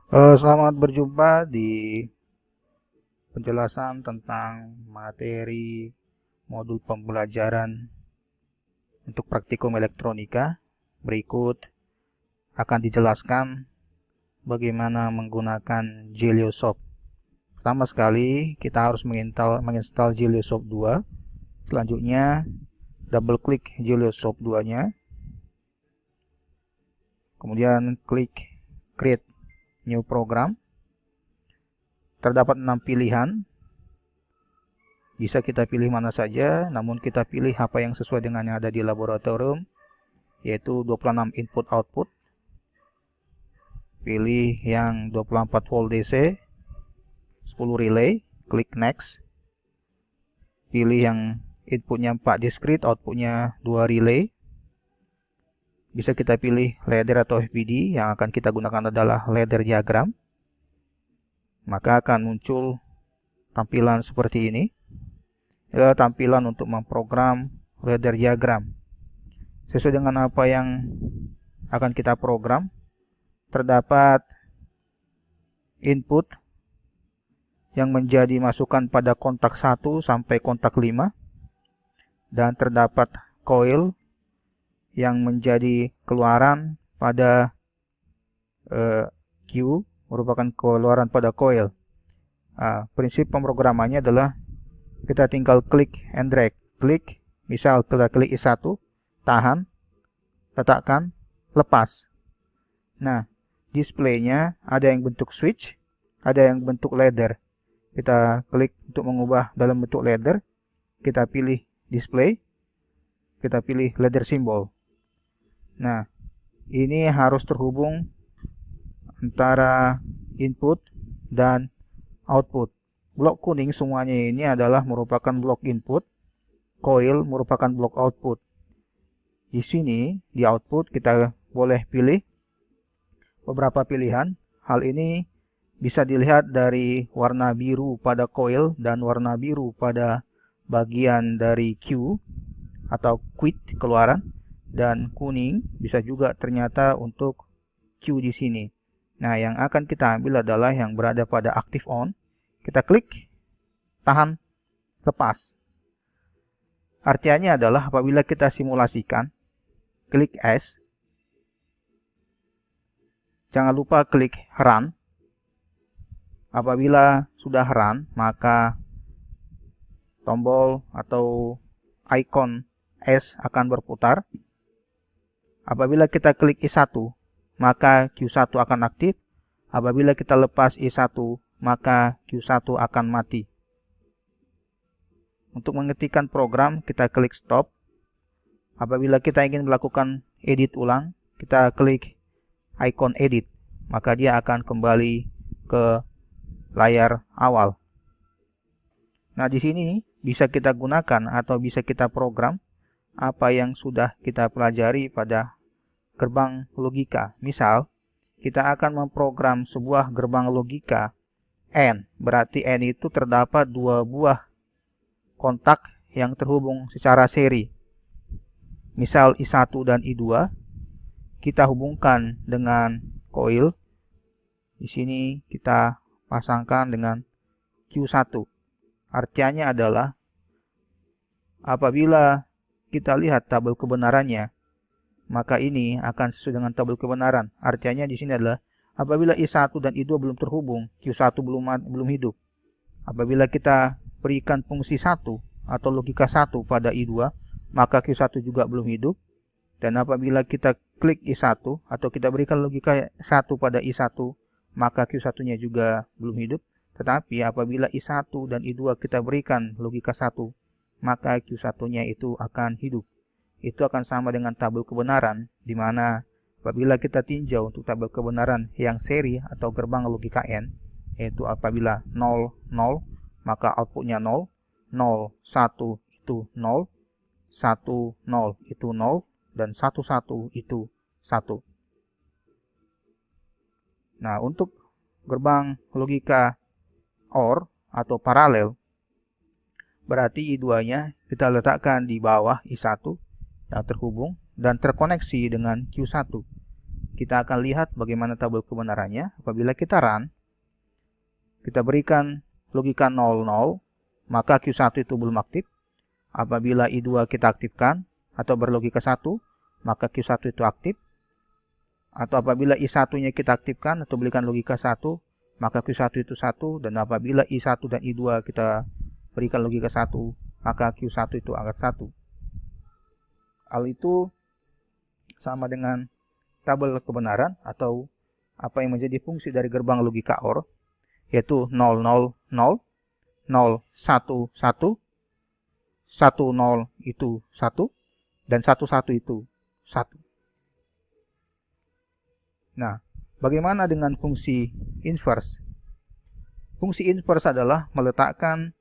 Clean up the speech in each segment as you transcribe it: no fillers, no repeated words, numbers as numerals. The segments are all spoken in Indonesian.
Selamat berjumpa di penjelasan tentang materi modul pembelajaran untuk praktikum elektronika. Berikut akan dijelaskan bagaimana menggunakan Geliosoft. Pertama sekali kita harus menginstal Geliosoft 2. Selanjutnya double klik Geliosoft 2-nya. Kemudian klik create new program. Terdapat 6 pilihan. Bisa kita pilih mana saja, namun kita pilih apa yang sesuai dengan yang ada di laboratorium, yaitu 26 input output. Pilih yang 24 volt DC, 10 relay, klik next. Pilih yang inputnya 4 discrete, outputnya 2 relay. Bisa kita pilih ladder atau FPD, yang akan kita gunakan adalah ladder diagram. Maka akan muncul tampilan seperti ini. Adalah tampilan untuk memprogram ladder diagram. Sesuai dengan apa yang akan kita program, terdapat input yang menjadi masukan pada kontak 1 sampai kontak 5, dan terdapat coil yang menjadi keluaran pada Q, merupakan keluaran pada coil. Prinsip pemrogramannya adalah kita tinggal klik and drag. Klik, misal kita klik I1, tahan, letakkan, lepas. Nah, displaynya ada yang bentuk switch, ada yang bentuk ladder. Kita klik untuk mengubah dalam bentuk ladder, kita pilih display, kita pilih ladder symbol. Nah, ini harus terhubung antara input dan output. Blok kuning semuanya ini adalah merupakan blok input, coil merupakan blok output. Di sini, di output kita boleh pilih beberapa pilihan. Hal ini bisa dilihat dari warna biru pada coil dan warna biru pada bagian dari Q atau quit keluaran, dan kuning bisa juga ternyata untuk Q di sini. Nah, yang akan kita ambil adalah yang berada pada active on. Kita klik, tahan, lepas. Artinya adalah apabila kita simulasikan, klik S. Jangan lupa klik run. Apabila sudah run, maka tombol atau icon S akan berputar. Apabila kita klik I1, maka Q1 akan aktif. Apabila kita lepas I1, maka Q1 akan mati. Untuk mengetikkan program, kita klik stop. Apabila kita ingin melakukan edit ulang, kita klik icon edit, maka dia akan kembali ke layar awal. Nah, di sini bisa kita gunakan atau bisa kita program apa yang sudah kita pelajari pada gerbang logika. Misal, kita akan memprogram sebuah gerbang logika N. Berarti N itu terdapat 2 buah kontak yang terhubung secara seri. Misal I1 dan I2 kita hubungkan dengan coil. Di sini kita pasangkan dengan Q1. Artinya adalah apabila kita lihat tabel kebenarannya, maka ini akan sesuai dengan tabel kebenaran. Artinya di sini adalah apabila I1 dan I2 belum terhubung, Q1 belum hidup. Apabila kita berikan fungsi 1 atau logika 1 pada I2, maka Q1 juga belum hidup. Dan apabila kita klik I1 atau kita berikan logika 1 pada I1, maka Q1-nya juga belum hidup. Tetapi apabila I1 dan I2 kita berikan logika 1, maka Q1-nya itu akan hidup. Itu akan sama dengan tabel kebenaran, di mana apabila kita tinjau untuk tabel kebenaran yang seri atau gerbang logika N, yaitu apabila 0, 0, maka outputnya 0, 0, 1 itu 0, 1, 0 itu 0, dan 1, 1 itu 1. Nah, untuk gerbang logika OR atau paralel, berarti I2-nya kita letakkan di bawah I1 yang terhubung dan terkoneksi dengan Q1. kita akan lihat bagaimana tabel kebenarannya. Apabila kita run, kita berikan logika 00, maka Q1 itu belum aktif. Apabila I2 kita aktifkan atau berlogika 1, maka Q1 itu aktif. Atau apabila I1-nya kita aktifkan atau berikan logika 1, maka Q1 itu 1. Dan apabila I1 dan I2 kita berikan logika 1, maka Q1 itu angkat 1. Hal itu sama dengan tabel kebenaran atau apa yang menjadi fungsi dari gerbang logika OR, yaitu 0, 0, 0, 0, 1, 1, 1, 0 itu 1, dan 1, 1 itu 1. Nah, bagaimana dengan fungsi inverse? Fungsi inverse adalah meletakkan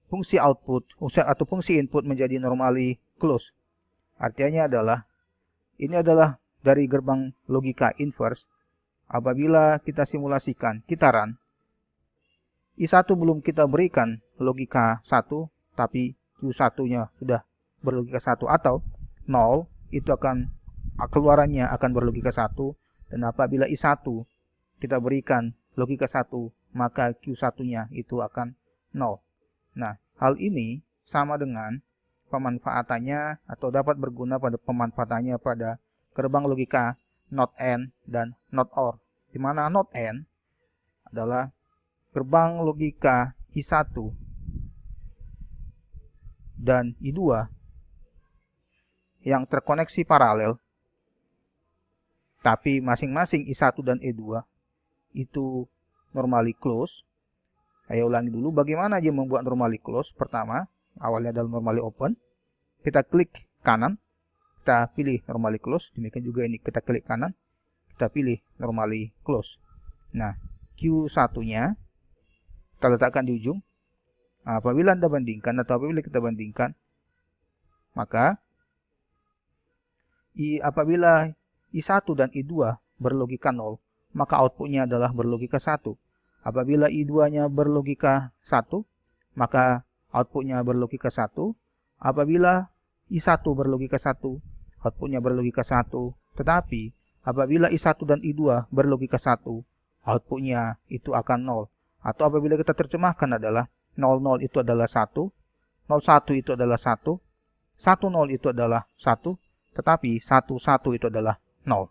fungsi output atau fungsi input menjadi normally close. Artinya adalah, ini adalah dari gerbang logika inverse. Apabila kita simulasikan, kita run, I1 belum kita berikan logika 1, tapi Q1-nya sudah berlogika 1 atau 0, itu akan keluarannya akan berlogika 1. Dan apabila I1 kita berikan logika 1, maka Q1-nya itu akan 0. Nah, hal ini sama dengan pemanfaatannya atau dapat berguna pada pemanfaatannya pada gerbang logika NOT AND dan NOT OR, di mana NOT AND adalah gerbang logika I1 dan I2 yang terkoneksi paralel, tapi masing-masing I1 dan I2 itu normally close. Saya ulangi dulu bagaimana dia membuat normally close. Pertama, awalnya adalah normally open. Kita klik kanan, kita pilih normally close. Demikian juga ini kita klik kanan, kita pilih normally close. Nah, Q1-nya kita letakkan di ujung. Nah, apabila Anda bandingkan atau apabila kita bandingkan, maka apabila I1 dan I2 berlogika 0, maka outputnya adalah berlogika 1. Apabila I2-nya berlogika 1, maka outputnya berlogika 1. Apabila I1 berlogika 1, outputnya berlogika 1. Tetapi apabila I1 dan I2 berlogika 1, outputnya itu akan 0. Atau apabila kita terjemahkan adalah 00 itu adalah 1, 01 itu adalah 1, 10 itu adalah 1, tetapi 11 itu adalah 0.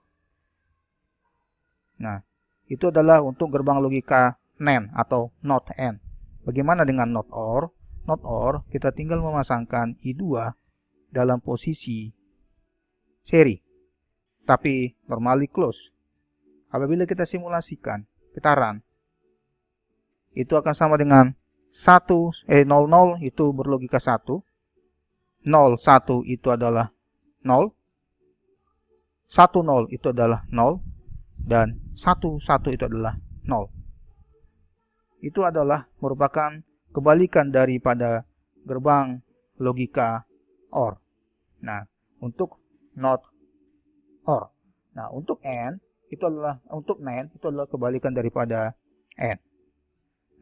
Nah, itu adalah untuk gerbang logika NAND atau NOT AND. Bagaimana dengan NOT OR? NOT OR, kita tinggal memasangkan I2 dalam posisi seri, tapi normally close. Apabila kita simulasikan, kita run, itu akan sama dengan 00 itu berlogika 1, 01 itu adalah 0, 10 itu adalah 0, dan 11 itu adalah 0. Itu adalah merupakan kebalikan daripada gerbang logika OR. Nah, untuk NOT OR. Nah, untuk AND itu adalah NAND itu adalah kebalikan daripada AND.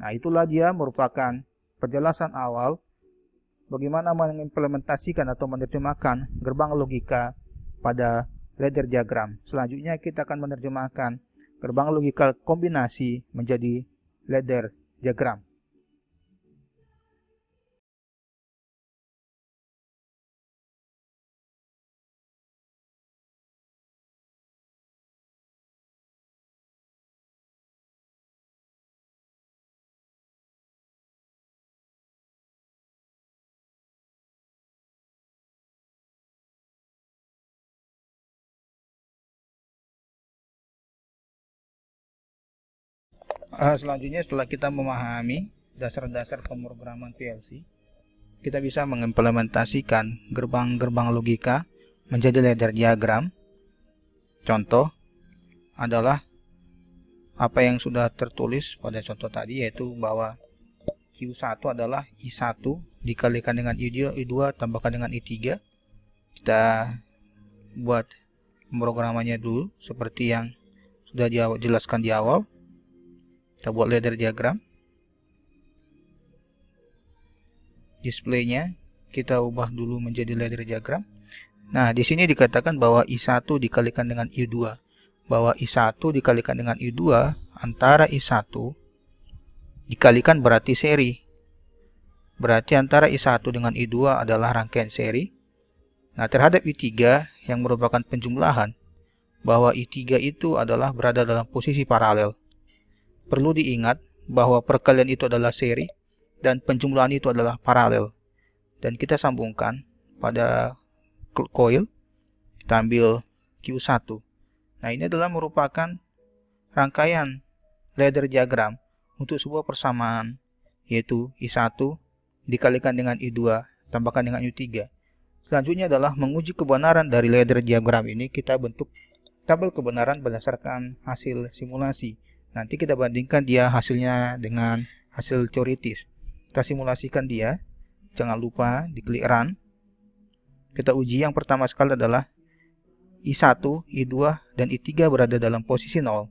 Nah, itulah dia merupakan penjelasan awal bagaimana mengimplementasikan atau menerjemahkan gerbang logika pada ladder diagram. Selanjutnya kita akan menerjemahkan gerbang logika kombinasi menjadi ladder diagram. Selanjutnya setelah kita memahami dasar-dasar pemrograman PLC, kita bisa mengimplementasikan gerbang-gerbang logika menjadi ladder diagram. Contoh adalah apa yang sudah tertulis pada contoh tadi, yaitu bahwa Q1 adalah I1 dikalikan dengan I2 tambahkan dengan I3. Kita buat pemrogramannya dulu seperti yang sudah dijelaskan di awal. Kita buat ladder diagram. Displaynya kita ubah dulu menjadi ladder diagram. Nah, di sini dikatakan bahwa I1 dikalikan dengan I2 bahwa I1 dikalikan dengan I2 antara I1 dikalikan berarti seri. Berarti antara I1 dengan I2 adalah rangkaian seri. Nah, terhadap I3 yang merupakan penjumlahan, bahwa I3 itu adalah berada dalam posisi paralel. Perlu diingat bahwa perkalian itu adalah seri dan penjumlahan itu adalah paralel. Dan kita sambungkan pada coil, kita ambil Q1. Nah, ini adalah merupakan rangkaian ladder diagram untuk sebuah persamaan, yaitu I1 dikalikan dengan I2 tambahkan dengan I3. Selanjutnya adalah menguji kebenaran dari ladder diagram ini. Kita bentuk tabel kebenaran berdasarkan hasil simulasi. Nanti kita bandingkan dia hasilnya dengan hasil teoritis. Kita simulasikan dia. Jangan lupa diklik run. Kita uji yang pertama sekali adalah I1, I2, dan I3 berada dalam posisi 0.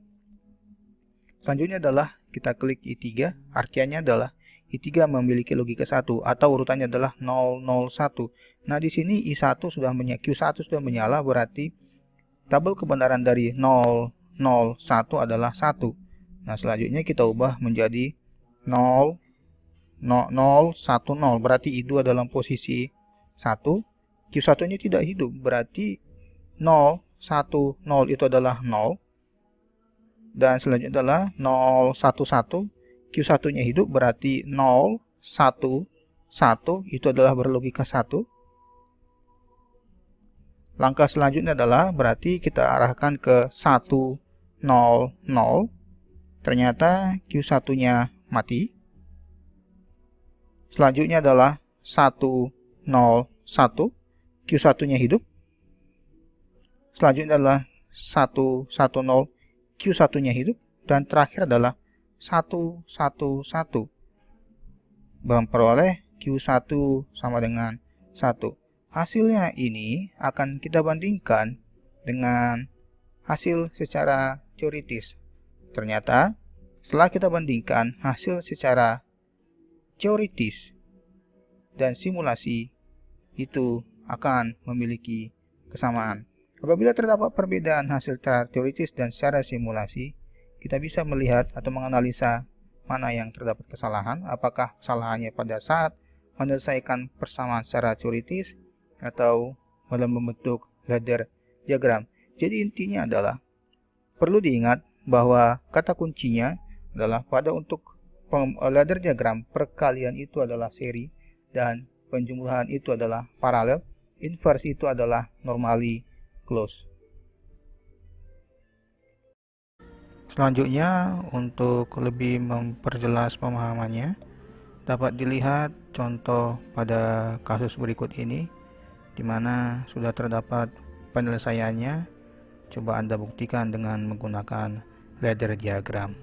Selanjutnya adalah kita klik I3. Artinya adalah I3 memiliki logika 1 atau urutannya adalah 001. Nah, di sini I1 Q1 sudah menyala, berarti tabel kebenaran dari 001 adalah 1. Nah, selanjutnya kita ubah menjadi 010, berarti I2 dalam posisi 1. Q1-nya tidak hidup, berarti 010 itu adalah 0. Dan selanjutnya adalah 011. Q1-nya hidup, berarti 011 itu adalah berlogika 1. Langkah selanjutnya adalah berarti kita arahkan ke 100. Ternyata Q1-nya mati. Selanjutnya adalah 101. Q1-nya hidup. Selanjutnya adalah 110. Q1-nya hidup. Dan terakhir adalah 111 memperoleh Q1 sama dengan 1. Hasilnya ini akan kita bandingkan dengan hasil secara teoritis. Ternyata setelah kita bandingkan hasil secara teoritis dan simulasi, itu akan memiliki kesamaan. Apabila terdapat perbedaan hasil secara teoritis dan secara simulasi, kita bisa melihat atau menganalisa mana yang terdapat kesalahan, apakah kesalahannya pada saat menyelesaikan persamaan secara teoritis atau dalam membentuk ladder diagram. Jadi intinya adalah perlu diingat bahwa kata kuncinya adalah pada untuk ladder diagram, perkalian itu adalah seri dan penjumlahan itu adalah paralel, inversi itu adalah normally close. Selanjutnya, untuk lebih memperjelas pemahamannya, dapat dilihat contoh pada kasus berikut ini, di mana sudah terdapat penyelesaiannya. Coba Anda buktikan dengan menggunakan ladder diagram.